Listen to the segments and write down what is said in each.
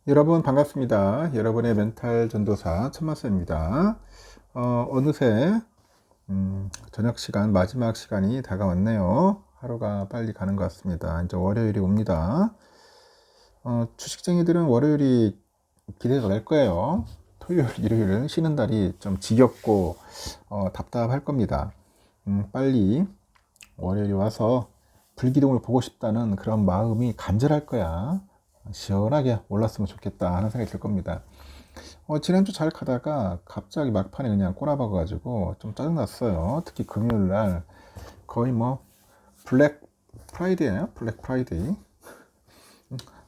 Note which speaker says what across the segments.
Speaker 1: 여러분 반갑습니다. 여러분의 멘탈 전도사 천마스입니다. 어느새 저녁 시간 마지막 시간이 다가왔네요. 하루가 빨리 가는 것 같습니다. 이제 월요일이 옵니다. 주식쟁이들은 월요일이 기대가 될 거예요. 토요일, 일요일은 쉬는 날이 좀 지겹고 답답할 겁니다. 빨리 월요일이 와서 불기둥을 보고 싶다는 그런 마음이 간절할 거야. 시원하게 올랐으면 좋겠다 하는 생각이 들 겁니다. 지난주 잘 가다가 갑자기 막판에 그냥 꼬라박아가지고 좀 짜증났어요. 특히 금요일 날 거의 뭐 블랙 프라이데이예요. 블랙 프라이데이.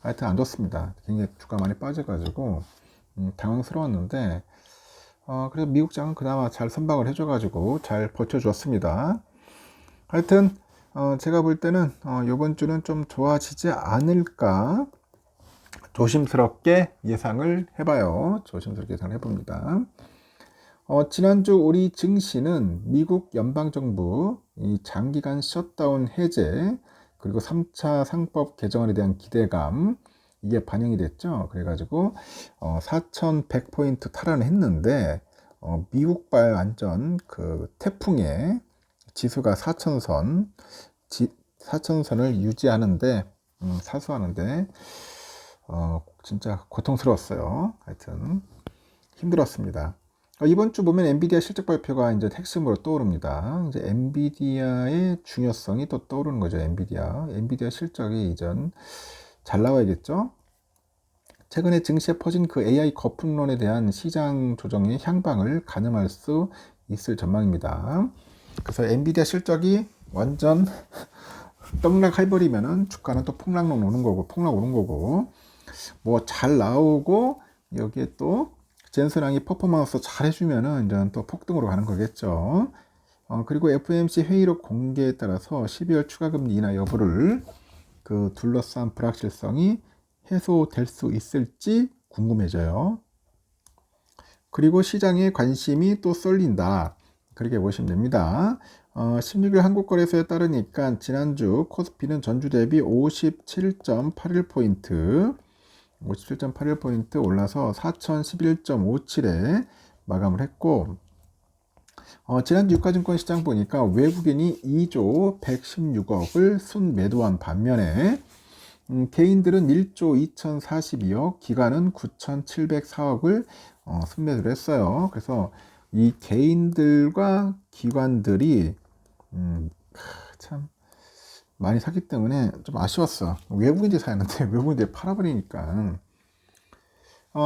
Speaker 1: 하여튼 안 좋습니다. 굉장히 주가 많이 빠져가지고 당황스러웠는데 그래서 미국장은 그나마 잘 선방을 해줘가지고 잘 버텨줬습니다. 하여튼 제가 볼 때는 이번 주는 좀 좋아지지 않을까 조심스럽게 예상을 해봐요. 조심스럽게 예상을 해봅니다. 지난주 우리 증시는 미국 연방정부 이 장기간 셧다운 해제 그리고 3차 상법 개정안에 대한 기대감 이게 반영이 됐죠. 그래가지고 4,100포인트 탈환을 했는데 미국발 완전 그 태풍에 지수가 4천선을 유지하는데 사수하는데 진짜 고통스러웠어요. 하여튼 힘들었습니다. 이번 주 보면 엔비디아 실적 발표가 이제 핵심으로 떠오릅니다. 이제 엔비디아의 중요성이 또 떠오르는 거죠. 엔비디아 실적이 이전 잘 나와야겠죠. 최근에 증시에 퍼진 그 AI 거품론에 대한 시장 조정의 향방을 가늠할 수 있을 전망입니다. 그래서 엔비디아 실적이 완전 떡락해버리면은 주가는 또 폭락 오는 거고 뭐 잘 나오고 여기에 또 젠슨왕이 퍼포먼스 잘 해주면은 이제 또 폭등으로 가는 거겠죠. 그리고 FOMC 회의록 공개에 따라서 12월 추가금리 인하 여부를 그 둘러싼 불확실성이 해소될 수 있을지 궁금해져요. 그리고 시장에 관심이 또 쏠린다. 그렇게 보시면 됩니다. 16일 한국거래소에 따르니까 지난주 코스피는 전주 대비 57.81포인트 57.81포인트 올라서 4011.57에 마감을 했고 지난주 유가증권 시장 보니까 외국인이 2조 116억을 순매도한 반면에 개인들은 1조 2042억, 기관은 9,704억을 순매도를 했어요. 그래서 이 개인들과 기관들이 참 많이 샀기 때문에 좀 아쉬웠어. 외국인들이 사였는데 외국인들이 팔아버리니까.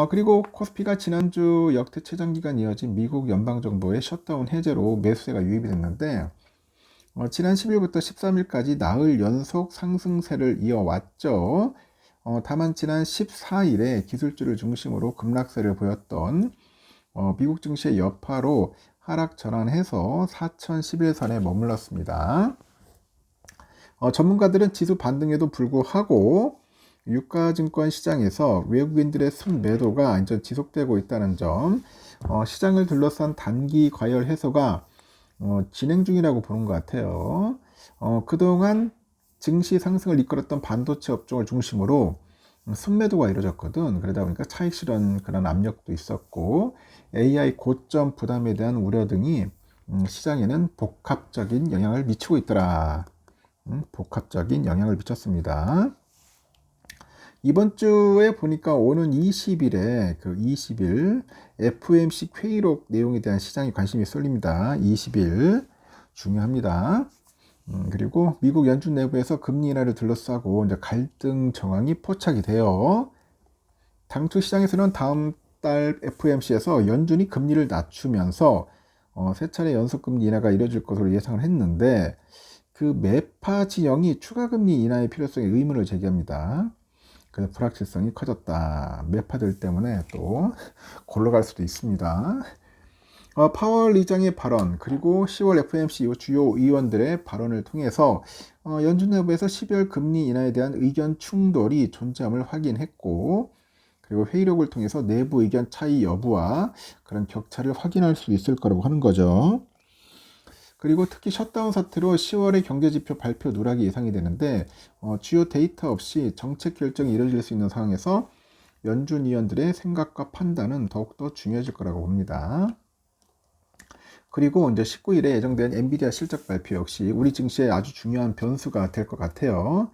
Speaker 1: 그리고 코스피가 지난주 역대 최장기간 이어진 미국 연방정부의 셧다운 해제로 매수세가 유입이 됐는데 지난 10일부터 13일까지 나흘 연속 상승세를 이어왔죠. 다만 지난 14일에 기술주를 중심으로 급락세를 보였던 미국 증시의 여파로 하락 전환해서 4011선에 머물렀습니다. 전문가들은 지수 반등에도 불구하고 유가증권 시장에서 외국인들의 순매도가 완전 지속되고 있다는 점, 시장을 둘러싼 단기 과열 해소가 진행 중이라고 보는 것 같아요. 그동안 증시 상승을 이끌었던 반도체 업종을 중심으로 순매도가 이루어졌거든. 그러다 보니까 차익 실현 그런 압력도 있었고 AI 고점 부담에 대한 우려 등이 시장에는 복합적인 영향을 미치고 있더라. 복합적인 영향을 미쳤습니다. 이번 주에 보니까 오는 20일에 그 20일 FOMC 회의록 내용에 대한 시장의 관심이 쏠립니다. 20일 중요합니다. 그리고 미국 연준 내부에서 금리 인하를 둘러싸고 이제 갈등 정황이 포착이 돼요. 당초 시장에서는 다음 달 FOMC에서 연준이 금리를 낮추면서 세 차례 연속 금리 인하가 이뤄질 것으로 예상을 했는데 그 매파 진영이 추가 금리 인하의 필요성에 의문을 제기합니다. 그래서 불확실성이 커졌다. 매파들 때문에 또 골로 갈 수도 있습니다. 파월 의장의 발언 그리고 10월 FOMC 주요 의원들의 발언을 통해서 연준 내부에서 12월 금리 인하에 대한 의견 충돌이 존재함을 확인했고 그리고 회의록을 통해서 내부 의견 차이 여부와 그런 격차를 확인할 수 있을 거라고 하는 거죠. 그리고 특히 셧다운 사태로 10월에 경제지표 발표 누락이 예상이 되는데 주요 데이터 없이 정책 결정이 이루어질 수 있는 상황에서 연준위원들의 생각과 판단은 더욱더 중요해질 거라고 봅니다. 그리고 이제 19일에 예정된 엔비디아 실적 발표 역시 우리 증시에 아주 중요한 변수가 될 것 같아요.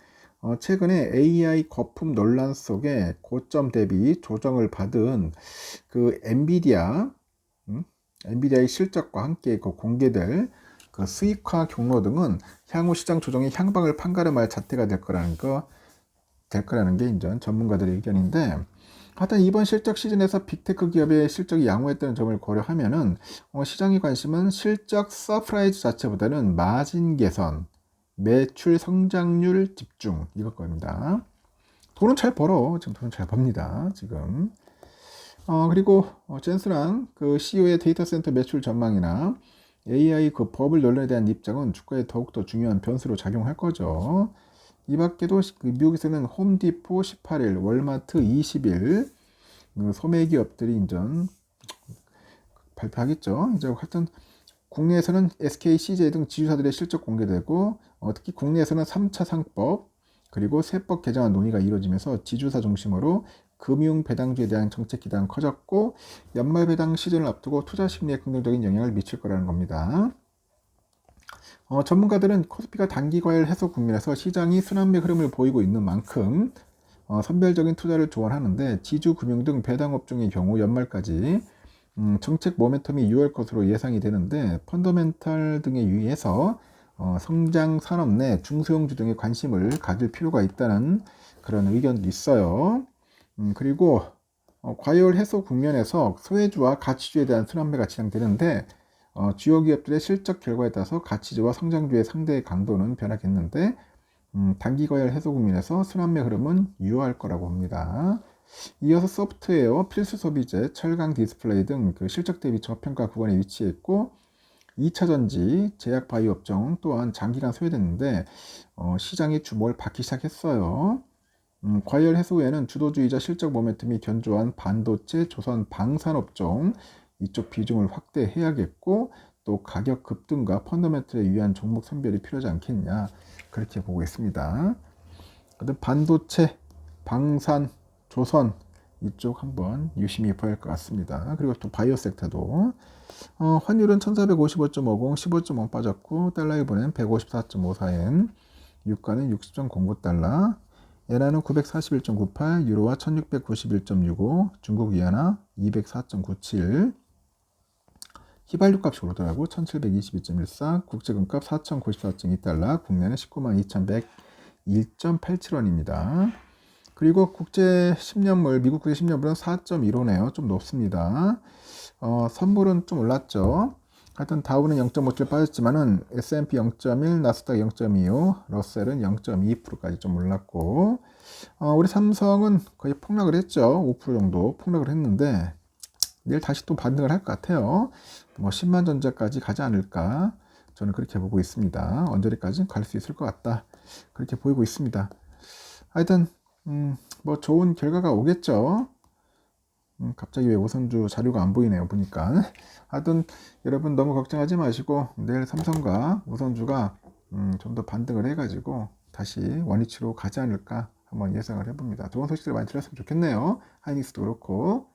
Speaker 1: 최근에 AI 거품 논란 속에 고점 대비 조정을 받은 그 엔비디아의 실적과 함께 그 공개될 그 수익화 경로 등은 향후 시장 조정의 향방을 판가름할 잣대가 될 거라는 게 이제 전문가들의 의견인데, 하여튼 이번 실적 시즌에서 빅테크 기업의 실적이 양호했다는 점을 고려하면은 시장의 관심은 실적 서프라이즈 자체보다는 마진 개선, 매출 성장률 집중 이걸 겁니다. 돈은 잘 벌어. 지금 돈은 잘 법니다. 지금. 그리고 젠슨랑 그 CEO의 데이터 센터 매출 전망이나 AI 그 버블 논란에 대한 입장은 주가에 더욱더 중요한 변수로 작용할 거죠. 이 밖에도 그 미국에서는 홈디포 18일, 월마트 20일 그 소매 기업들이 인전 발표하겠죠. 이제 하여튼 국내에서는 SK, CJ 등 지주사들의 실적 공개되고 특히 국내에서는 3차 상법 그리고 세법 개정안 논의가 이루어지면서 지주사 중심으로 금융 배당주에 대한 정책 기대는 커졌고 연말 배당 시즌을 앞두고 투자 심리에 긍정적인 영향을 미칠 거라는 겁니다. 전문가들은 코스피가 단기 과열 해소 국면에서 시장이 순환매 흐름을 보이고 있는 만큼 선별적인 투자를 조언하는데 지주, 금융 등 배당업종의 경우 연말까지 정책 모멘텀이 유효할 것으로 예상이 되는데 펀더멘탈 등에 유의해서 성장 산업 내 중소형주 등에 관심을 가질 필요가 있다는 그런 의견도 있어요. 그리고 과열 해소 국면에서 소외주와 가치주에 대한 순환매가 진행되는데 주요 기업들의 실적 결과에 따라서 가치주와 성장주의 상대 강도는 변하겠는데 단기 과열 해소 국면에서 순환매 흐름은 유효할 거라고 봅니다. 이어서 소프트웨어, 필수 소비재, 철강 디스플레이 등 그 실적 대비 저평가 구간에 위치했고 2차 전지, 제약 바이오 업종 또한 장기간 소외됐는데 시장이 주목을 받기 시작했어요. 과열 해소 후에는 주도주의자 실적 모멘텀이 견조한 반도체, 조선, 방산 업종 이쪽 비중을 확대해야겠고 또 가격 급등과 펀더멘털에 유의한 종목 선별이 필요하지 않겠냐 그렇게 보고 있습니다. 반도체, 방산, 조선 이쪽 한번 유심히 봐야 할 것 같습니다. 그리고 또 바이오 섹터도 환율은 1455.50, 15.5 빠졌고 달러에 보낸 154.54엔, 유가는 60.09달러, 엔화는 941.98, 유로와 1691.65, 중국 위안화 204.97, 휘발유 값이 오르더라고 1722.14, 국제금값 4094.2달러, 국내는 192,201.87원입니다. 그리고 국제 10년물, 미국 국제 10년물은 4.15네요. 좀 높습니다. 선물은 좀 올랐죠. 하여튼 다우는 0.57 빠졌지만은 S&P 0.1, 나스닥 0.25, 러셀은 0.2%까지 좀 올랐고 우리 삼성은 거의 폭락을 했죠. 5% 정도 폭락을 했는데 내일 다시 또 반등을 할 것 같아요. 뭐 10만 전자까지 가지 않을까 저는 그렇게 보고 있습니다. 언저리까지 갈 수 있을 것 같다 그렇게 보이고 있습니다. 하여튼 뭐 좋은 결과가 오겠죠. 갑자기 왜 우선주 자료가 안 보이네요 보니까. 하여튼 여러분 너무 걱정하지 마시고 내일 삼성과 우선주가 좀 더 반등을 해가지고 다시 원위치로 가지 않을까 한번 예상을 해봅니다. 좋은 소식들 많이 들었으면 좋겠네요. 하이닉스도 그렇고.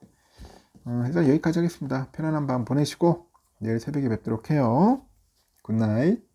Speaker 1: 일단 여기까지 하겠습니다. 편안한 밤 보내시고 내일 새벽에 뵙도록 해요. 굿나잇.